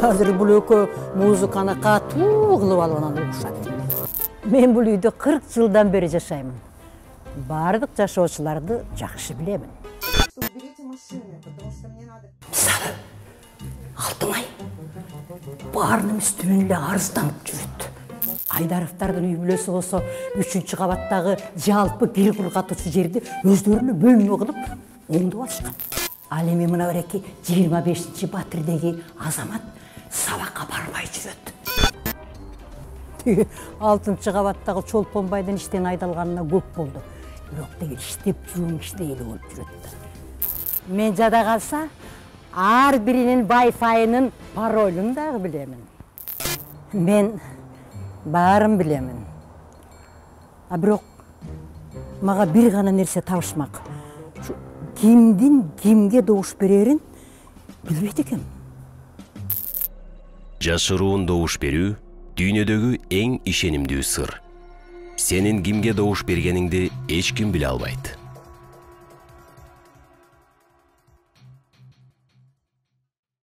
Hazır bul ekөө muzыканы катуу кылып алганан угушат. Мен бул үйдө 40 жылдан бери жашаймын. Бардык жашоочуларды жакшы билемин. Мисалы, Алтыңай баарынын үстүнөн эле арызданып жүрөт. Айдаровдардын үй бүлөсү болсо 3-чү кабаттагы жалпы кир кургатуучу жерди өздөрүнө бөлмө кылып оңдоп алышкан. Ал эми мына береки 25-чи батирдеги Азамат сабакка барбай жүрөт. 6-чы кабаттагы Чолпон байдын иштен айдалганына көп болду. Бирок деген иштеп жүрүп болуп жүрөт. Мен жада калса, ар биринин Wi-Fi'нын паролун дагы билемин. Мен баарын билемин. А бирок мага бир гана нерсе табышмак. Кимдин кимге добуш берерин билбейт экенмин. Жашыруун добуш берүү дүйнөдөгү эң ишенимдүү сыр. Сенин кимге добуш бергениңди эч ким биле албайт.